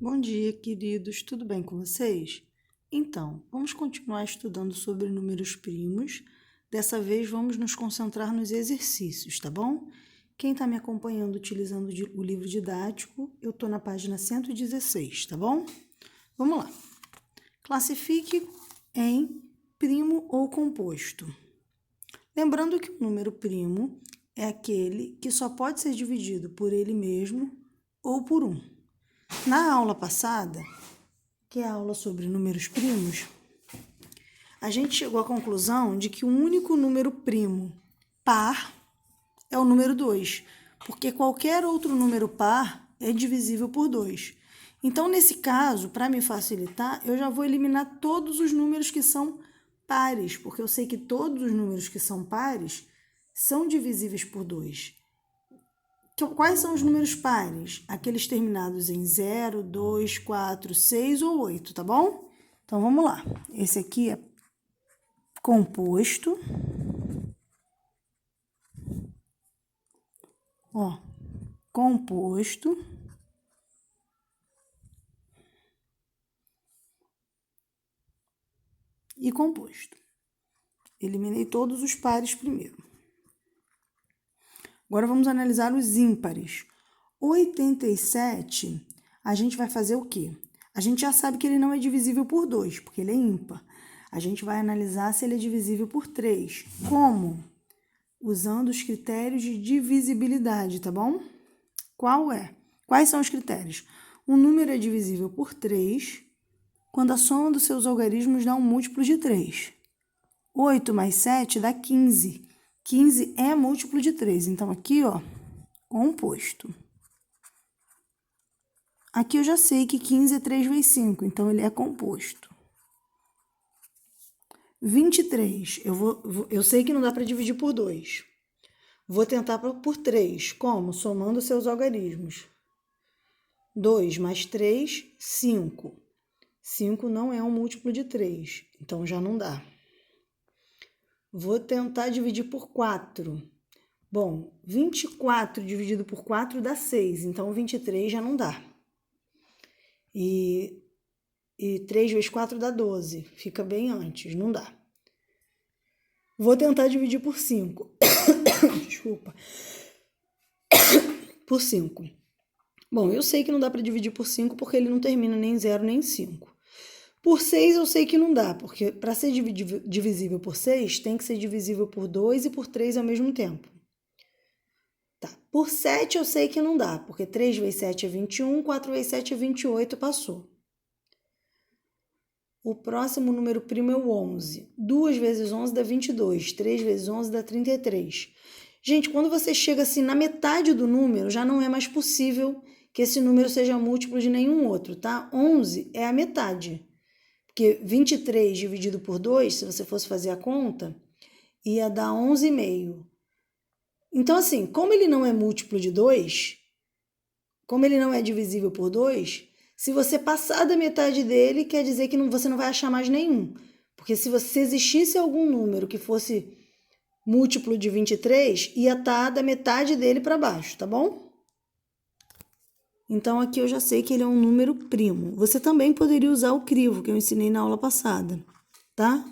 Bom dia, queridos. Tudo bem com vocês? Então, vamos continuar estudando sobre números primos. Dessa vez, vamos nos concentrar nos exercícios, tá bom? Quem está me acompanhando utilizando o livro didático, eu estou na página 116, tá bom? Vamos lá. Classifique em primo ou composto. Lembrando que o número primo é aquele que só pode ser dividido por ele mesmo ou por 1. Na aula passada, que é a aula sobre números primos, a gente chegou à conclusão de que o único número primo par é o número 2, porque qualquer outro número par é divisível por 2. Então, nesse caso, para me facilitar, eu já vou eliminar todos os números que são pares, porque eu sei que todos os números que são pares são divisíveis por 2. Quais são os números pares? Aqueles terminados em 0, 2, 4, 6 ou 8, tá bom? Então, vamos lá. Esse aqui é composto. Ó, composto. E composto. Eliminei todos os pares primeiro. Agora, vamos analisar os ímpares. 87, a gente vai fazer o quê? A gente já sabe que ele não é divisível por 2, porque ele é ímpar. A gente vai analisar se ele é divisível por 3. Como? Usando os critérios de divisibilidade, tá bom? Quais são os critérios? Um número é divisível por 3 quando a soma dos seus algarismos dá um múltiplo de 3. 8 mais 7 dá 15. 15 é múltiplo de 3. Então, aqui, ó, composto. Aqui eu já sei que 15 é 3 vezes 5, então ele é composto. 23, eu sei que não dá para dividir por 2. Vou tentar por 3. Como? Somando seus algarismos. 2 mais 3, 5. 5 não é um múltiplo de 3, então já não dá. Vou tentar dividir por 4. Bom, 24 dividido por 4 dá 6, então 23 já não dá. E 3 vezes 4 dá 12, fica bem antes, não dá. Vou tentar dividir por 5. Desculpa. Por 5. Bom, eu sei que não dá para dividir por 5 porque ele não termina nem em 0 nem em 5. Por 6 eu sei que não dá, porque para ser divisível por 6 tem que ser divisível por 2 e por 3 ao mesmo tempo. Tá. Por 7 eu sei que não dá, porque 3 vezes 7 é 21, 4 vezes 7 é 28, passou. O próximo número primo é o 11. 2 vezes 11 dá 22, 3 vezes 11 dá 33. Gente, quando você chega assim na metade do número, já não é mais possível que esse número seja múltiplo de nenhum outro, tá? 11 é a metade. Porque 23 dividido por 2, se você fosse fazer a conta, ia dar 11,5. Então, assim, como ele não é múltiplo de 2, como ele não é divisível por 2, se você passar da metade dele, quer dizer que você não vai achar mais nenhum. Porque se existisse algum número que fosse múltiplo de 23, ia estar da metade dele para baixo, tá bom? Então, aqui eu já sei que ele é um número primo. Você também poderia usar o crivo, que eu ensinei na aula passada, tá?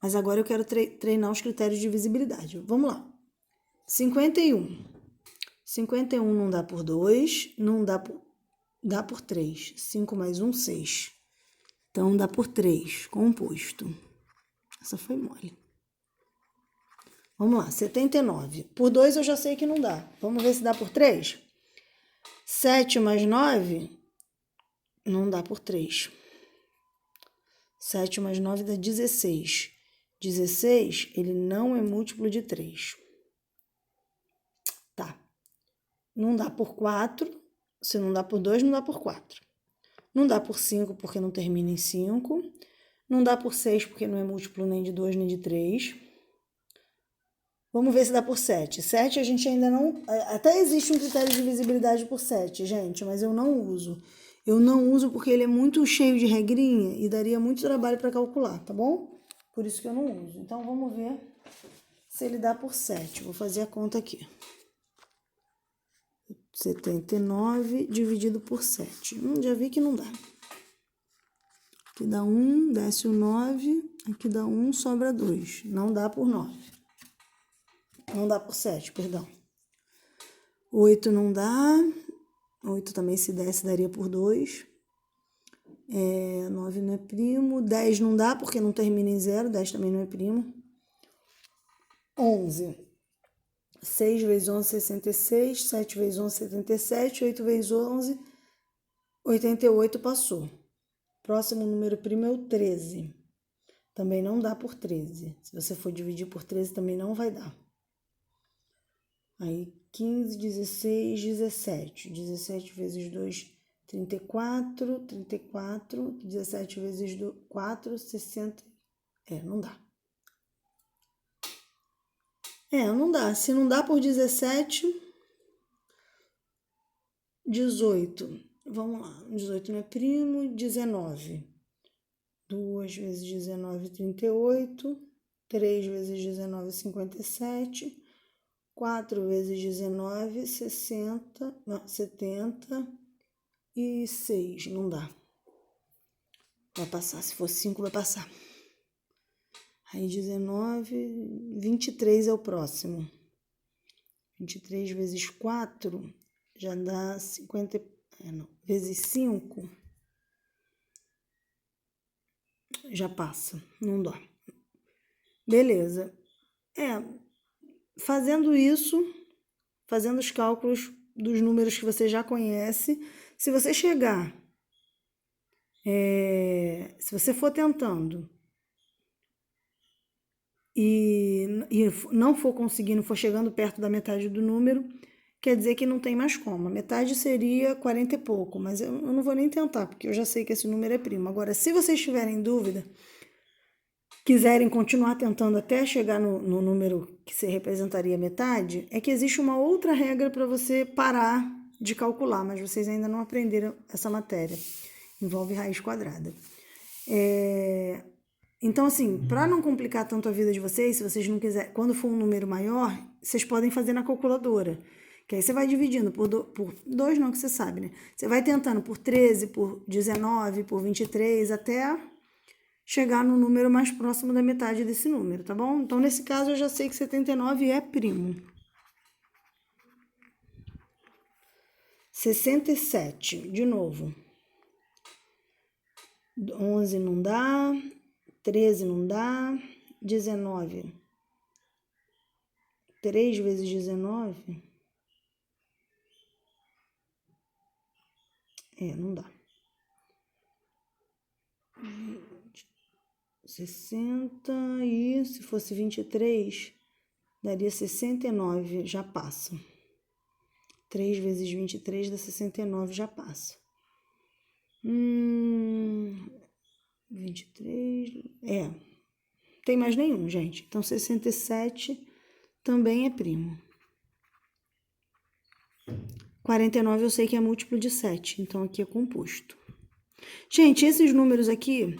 Mas agora eu quero treinar os critérios de divisibilidade. Vamos lá. 51. 51 não dá por 2, não dá por 3. 5 mais 1, 6. Então, dá por 3, composto. Essa foi mole. Vamos lá, 79. Por 2 eu já sei que não dá. Vamos ver se dá por 3? 7 mais 9 não dá por 3. 7 mais 9 dá 16. 16, ele não é múltiplo de 3. Tá. Não dá por 4. Se não dá por 2, não dá por 4. Não dá por 5 porque não termina em 5. Não dá por 6 porque não é múltiplo nem de 2 nem de 3. Vamos ver se dá por 7. 7 a gente ainda não... Até existe um critério de divisibilidade por 7, gente, mas eu não uso. Eu não uso porque ele é muito cheio de regrinha e daria muito trabalho para calcular, tá bom? Por isso que eu não uso. Então, vamos ver se ele dá por 7. Vou fazer a conta aqui. 79 dividido por 7. Já vi que não dá. Aqui dá 1, desce o 9. Aqui dá 1, sobra 2. Não dá por 9. Não dá por 7, perdão. 8 não dá. 8 também, se desse, daria por 2. 9 não é primo. 10 não dá, porque não termina em 0. 10 também não é primo. 11. 6 vezes 11, 66. 7 vezes 11, 77. 8 vezes 11, 88, passou. Próximo número primo é o 13. Também não dá por 13. Se você for dividir por 13, também não vai dar. Aí, 15, 16, 17. 17 vezes 2, 34. 34. 17 vezes 4, 60. Não dá. Não dá. Se não dá por 17, 18. Vamos lá. 18 não é primo. 19. 2 vezes 19, 38. 3 vezes 19, 57. 4 vezes 19, 60. Não, 70. E 6. Não dá. Vai passar. Se fosse 5, vai passar. Aí 19, 23 é o próximo. 23 vezes 4 já dá 50, vezes 5 já passa, não dá. Beleza. Fazendo isso, fazendo os cálculos dos números que você já conhece, se você chegar, se você for tentando e não for conseguindo, for chegando perto da metade do número, quer dizer que não tem mais como. A metade seria 40 e pouco, mas eu não vou nem tentar, porque eu já sei que esse número é primo. Agora, se vocês tiverem dúvida, quiserem continuar tentando até chegar no número que se representaria metade, é que existe uma outra regra para você parar de calcular, mas vocês ainda não aprenderam essa matéria. Envolve raiz quadrada. Então, assim, para não complicar tanto a vida de vocês, se vocês não quiserem, quando for um número maior, vocês podem fazer na calculadora. Que aí você vai dividindo por 2, não, que você sabe, né? Você vai tentando por 13, por 19, por 23, até chegar no número mais próximo da metade desse número, tá bom? Então, nesse caso, eu já sei que 79 é primo. 67, de novo. 11 não dá. 13 não dá. 19. 3 vezes 19. Não dá. 60 e se fosse 23, daria 69, já passa. 3 vezes 23 dá 69, já passa. 23, tem mais nenhum, gente. Então, 67 também é primo. 49 eu sei que é múltiplo de 7, então aqui é composto. Gente, esses números aqui,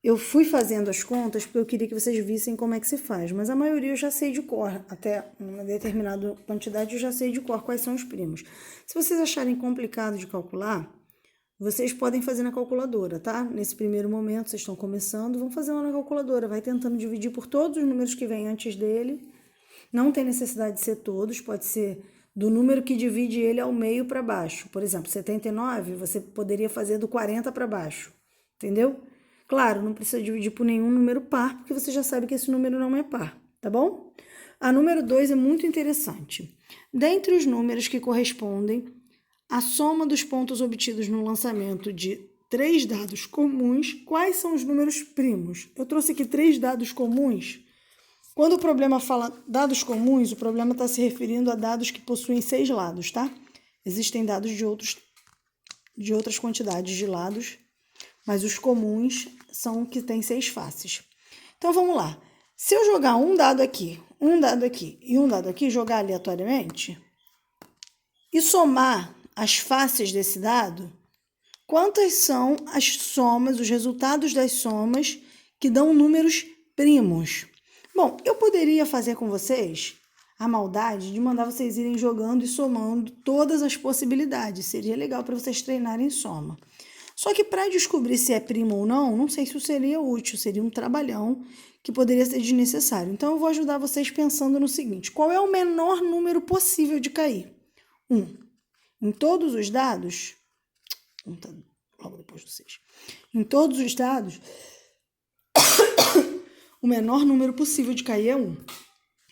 eu fui fazendo as contas porque eu queria que vocês vissem como é que se faz, mas a maioria eu já sei de cor, até uma determinada quantidade eu já sei de cor quais são os primos. Se vocês acharem complicado de calcular, vocês podem fazer na calculadora, tá? Nesse primeiro momento, vocês estão começando, vão fazer lá na calculadora, vai tentando dividir por todos os números que vêm antes dele. Não tem necessidade de ser todos, pode ser do número que divide ele ao meio para baixo. Por exemplo, 79, você poderia fazer do 40 para baixo, entendeu? Claro, não precisa dividir por nenhum número par, porque você já sabe que esse número não é par, tá bom? A número 2 é muito interessante. Dentre os números que correspondem à soma dos pontos obtidos no lançamento de 3 dados comuns, quais são os números primos? Eu trouxe aqui 3 dados comuns. Quando o problema fala dados comuns, o problema está se referindo a dados que possuem 6 lados, tá? Existem dados de outras quantidades de lados, mas os comuns são que têm 6 faces. Então, vamos lá. Se eu jogar um dado aqui e um dado aqui, jogar aleatoriamente, e somar as faces desse dado, quantas são as somas, os resultados das somas que dão números primos? Bom, eu poderia fazer com vocês a maldade de mandar vocês irem jogando e somando todas as possibilidades. Seria legal para vocês treinarem soma. Só que para descobrir se é primo ou não sei se isso seria útil, seria um trabalhão que poderia ser desnecessário. Então, eu vou ajudar vocês pensando no seguinte: qual é o menor número possível de cair? 1. Em todos os dados, tá logo depois do 6. Em todos os dados, o menor número possível de cair é 1.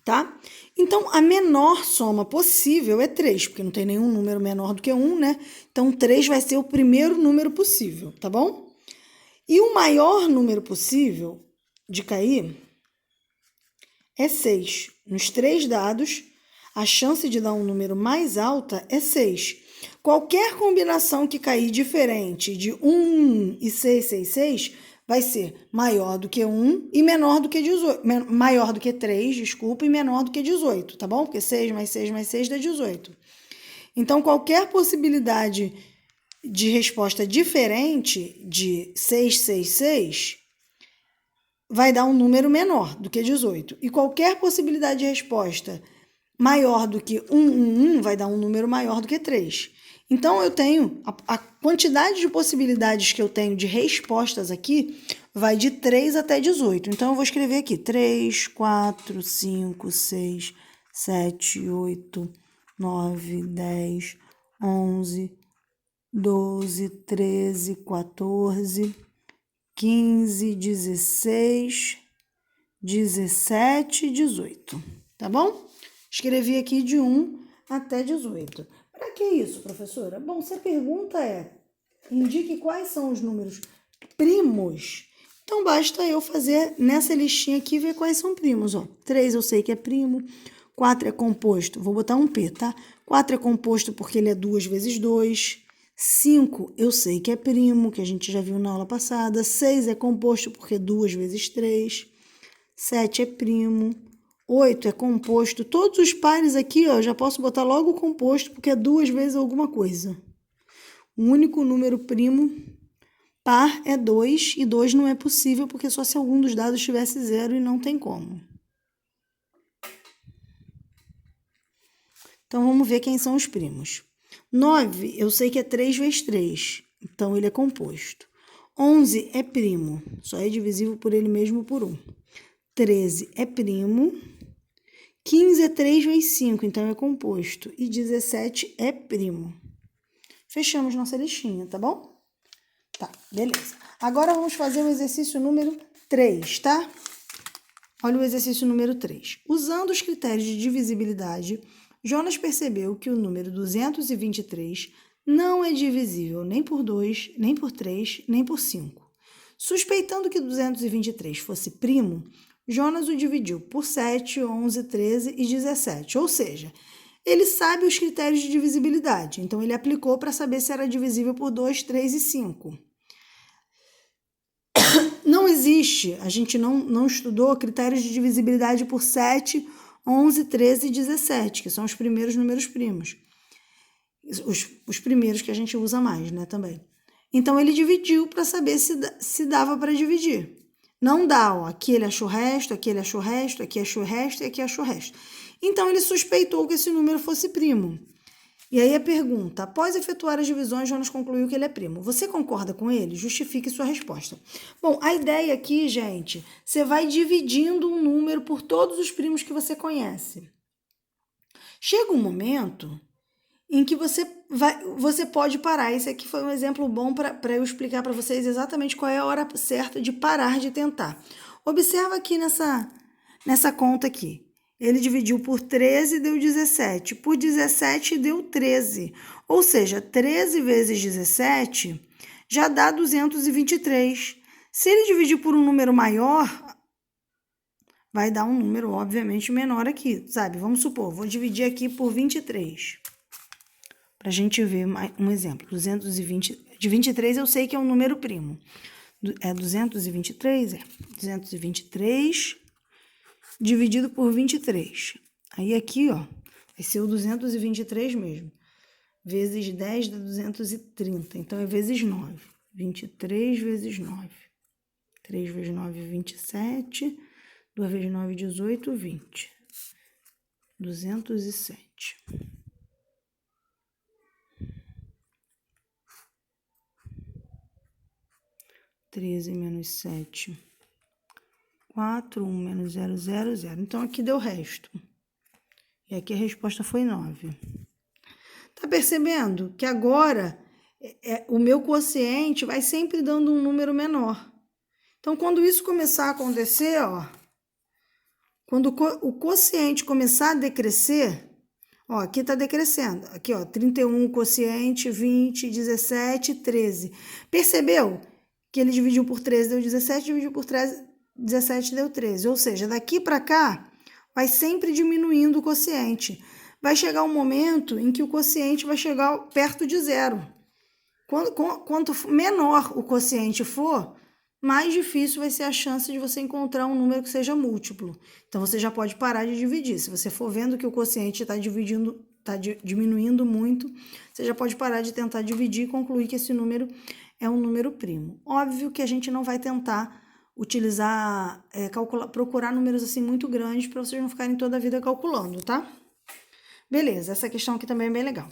Tá? Então, a menor soma possível é 3, porque não tem nenhum número menor do que 1, né? Então, 3 vai ser o primeiro número possível, tá bom? E o maior número possível de cair é 6. Nos 3 dados, a chance de dar um número mais alta é 6. Qualquer combinação que cair diferente de 1 e 6 vai ser maior do que 1 e menor do que 18. Maior do que 3, desculpa, e menor do que 18, tá bom? Porque 6 mais 6 mais 6 dá 18. Então, qualquer possibilidade de resposta diferente de 6 vai dar um número menor do que 18. E qualquer possibilidade de resposta maior do que 1 vai dar um número maior do que 3. Então, eu tenho a quantidade de possibilidades que eu tenho de respostas aqui vai de 3 até 18. Então, eu vou escrever aqui 3, 4, 5, 6, 7, 8, 9, 10, 11, 12, 13, 14, 15, 16, 17 e 18. Tá bom? Escrevi aqui de 1 até 18. Para que isso, professora? Bom, se a pergunta é, indique quais são os números primos, então basta eu fazer nessa listinha aqui e ver quais são primos. Ó, 3 eu sei que é primo, 4 é composto, vou botar um P, tá? 4 é composto porque ele é 2 vezes 2. 5 eu sei que é primo, que a gente já viu na aula passada. 6 é composto porque é 2 vezes 3. 7 é primo. 8 é composto. Todos os pares aqui, ó, já posso botar logo o composto, porque é 2 vezes alguma coisa. O único número primo par é 2, e 2 não é possível, porque só se algum dos dados tivesse 0 e não tem como. Então, vamos ver quem são os primos. 9, eu sei que é 3 vezes 3, então ele é composto. 11 é primo, só é divisível por ele mesmo por 1. 13 é primo. 15 é 3 vezes 5, então é composto. E 17 é primo. Fechamos nossa listinha, tá bom? Tá, beleza. Agora vamos fazer o exercício número 3, tá? Olha o exercício número 3. Usando os critérios de divisibilidade, Jonas percebeu que o número 223 não é divisível nem por 2, nem por 3, nem por 5. Suspeitando que 223 fosse primo, Jonas o dividiu por 7, 11, 13 e 17. Ou seja, ele sabe os critérios de divisibilidade, então ele aplicou para saber se era divisível por 2, 3 e 5. Não existe, a gente não estudou critérios de divisibilidade por 7, 11, 13 e 17, que são os primeiros números primos. Os primeiros que a gente usa mais, né, também. Então, ele dividiu para saber se dava para dividir. Não dá, ó, aqui ele achou resto, aqui ele achou resto, aqui achou resto e aqui achou resto. Então, ele suspeitou que esse número fosse primo. E aí a pergunta, após efetuar as divisões, Jonas concluiu que ele é primo. Você concorda com ele? Justifique sua resposta. Bom, a ideia aqui, gente, você vai dividindo um número por todos os primos que você conhece. Chega um momento em que você pode parar. Esse aqui foi um exemplo bom para eu explicar para vocês exatamente qual é a hora certa de parar de tentar. Observa aqui nessa conta aqui. Ele dividiu por 13 e deu 17. Por 17 deu 13. Ou seja, 13 vezes 17 já dá 223. Se ele dividir por um número maior, vai dar um número, obviamente, menor aqui, sabe? Vamos supor, vou dividir aqui por 23. Para a gente ver um exemplo. 220, de 23 eu sei que é um número primo. É 223? É. 223 dividido por 23. Aí aqui, ó, vai ser o 223 mesmo. Vezes 10 dá 230. Então, é vezes 9. 23 vezes 9. 3 vezes 9, 27. 2 vezes 9, 18, 20. 207. 13 menos 7. 4, 1 menos 0, 0, 0. Então, aqui deu o resto. E aqui a resposta foi 9. Tá percebendo que agora o meu quociente vai sempre dando um número menor. Então, quando isso começar a acontecer, ó, quando o quociente começar a decrescer, ó, aqui tá decrescendo. Aqui, ó, 31, quociente, 20, 17, 13. Percebeu que ele dividiu por 13, deu 17, dividiu por 13, 17, deu 13. Ou seja, daqui para cá, vai sempre diminuindo o quociente. Vai chegar um momento em que o quociente vai chegar perto de zero. Quanto menor o quociente for, mais difícil vai ser a chance de você encontrar um número que seja múltiplo. Então, você já pode parar de dividir. Se você for vendo que o quociente está diminuindo muito, você já pode parar de tentar dividir e concluir que esse número é um número primo. Óbvio que a gente não vai tentar utilizar, procurar números assim muito grandes para vocês não ficarem toda a vida calculando, tá? Beleza, essa questão aqui também é bem legal.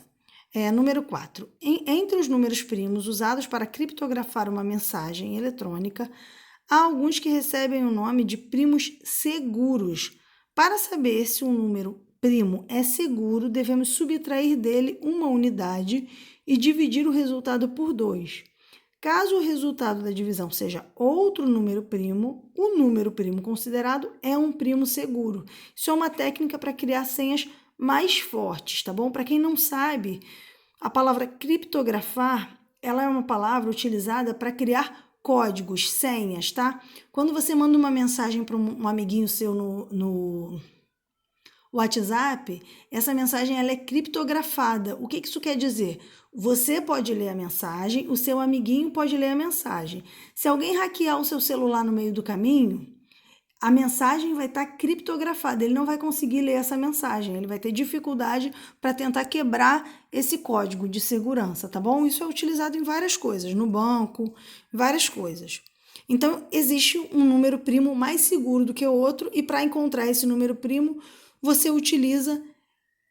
Número 4. Entre os números primos usados para criptografar uma mensagem eletrônica, há alguns que recebem o nome de primos seguros. Para saber se um número primo é seguro, devemos subtrair dele uma unidade e dividir o resultado por 2. Caso o resultado da divisão seja outro número primo, o número primo considerado é um primo seguro. Isso é uma técnica para criar senhas mais fortes, tá bom? Para quem não sabe, a palavra criptografar, ela é uma palavra utilizada para criar códigos, senhas, tá? Quando você manda uma mensagem para um amiguinho seu no WhatsApp, essa mensagem ela é criptografada. O que isso quer dizer? Você pode ler a mensagem, o seu amiguinho pode ler a mensagem. Se alguém hackear o seu celular no meio do caminho, a mensagem vai estar criptografada, ele não vai conseguir ler essa mensagem, ele vai ter dificuldade para tentar quebrar esse código de segurança, tá bom? Isso é utilizado em várias coisas, no banco, várias coisas. Então, existe um número primo mais seguro do que o outro e para encontrar esse número primo, você utiliza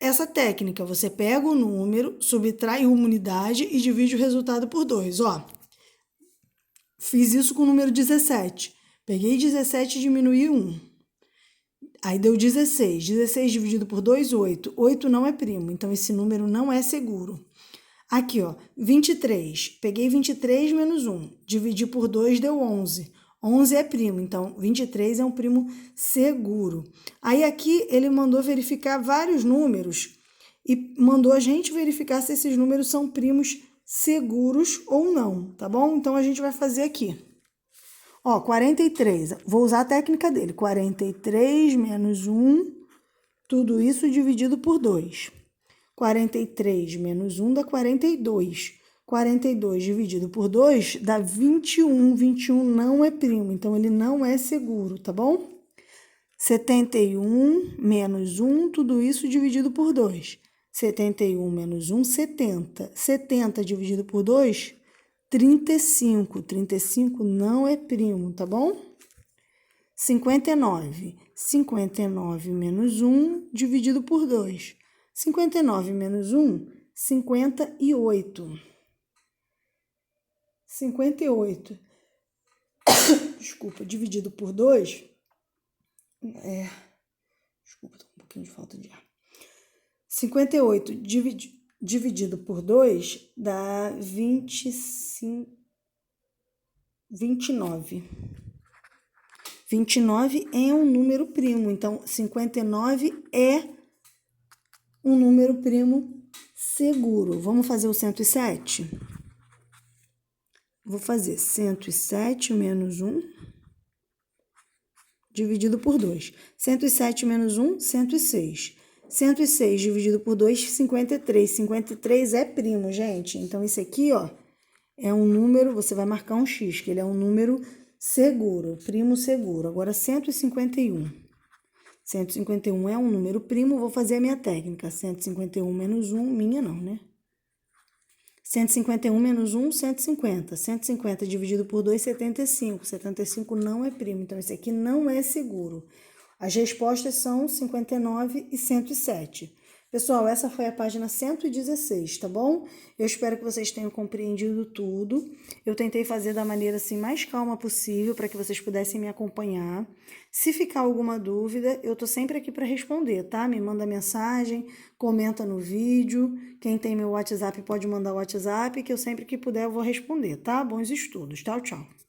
essa técnica. Você pega o número, subtrai uma unidade e divide o resultado por 2, ó. Fiz isso com o número 17. Peguei 17 e diminuí 1. Aí deu 16. 16 dividido por 2, 8. 8 não é primo, então esse número não é seguro. Aqui, ó, 23. Peguei 23 menos 1. Dividi por 2, deu 11. 11 é primo, então 23 é um primo seguro. Aí aqui ele mandou verificar vários números e mandou a gente verificar se esses números são primos seguros ou não, tá bom? Então a gente vai fazer aqui. Ó, 43, vou usar a técnica dele. 43 menos 1, tudo isso dividido por 2. 43 menos 1 dá 42. 42 dividido por 2 dá 21. 21 não é primo, então ele não é seguro, tá bom? 71 menos 1, tudo isso dividido por 2. 71 menos 1, 70. 70 dividido por 2, 35. 35 não é primo, tá bom? 59. 59 menos 1 dividido por 2. 59 menos 1, 58. 58. Desculpa, dividido por 2. Desculpa, tô com um pouquinho de falta de ar. 58 dividido por 2 dá 29. 29 é um número primo, então 59 é um número primo seguro. Vamos fazer o 107? Vou fazer 107 menos 1 dividido por 2. 107 menos 1, 106. 106 dividido por 2, 53. 53 é primo, gente. Então, esse aqui, ó, é um número, você vai marcar um X, que ele é um número seguro, primo seguro. Agora, 151. 151 é um número primo, vou fazer a minha técnica. 151 menos 1, minha não, né? 151 menos 1, 150. 150 dividido por 2, 75. 75 não é primo, então esse aqui não é seguro. As respostas são 59 e 107. Pessoal, essa foi a página 116, tá bom? Eu espero que vocês tenham compreendido tudo. Eu tentei fazer da maneira assim mais calma possível para que vocês pudessem me acompanhar. Se ficar alguma dúvida, eu tô sempre aqui para responder, tá? Me manda mensagem, comenta no vídeo. Quem tem meu WhatsApp pode mandar o WhatsApp, que eu sempre que puder eu vou responder, tá? Bons estudos. Tchau, tchau.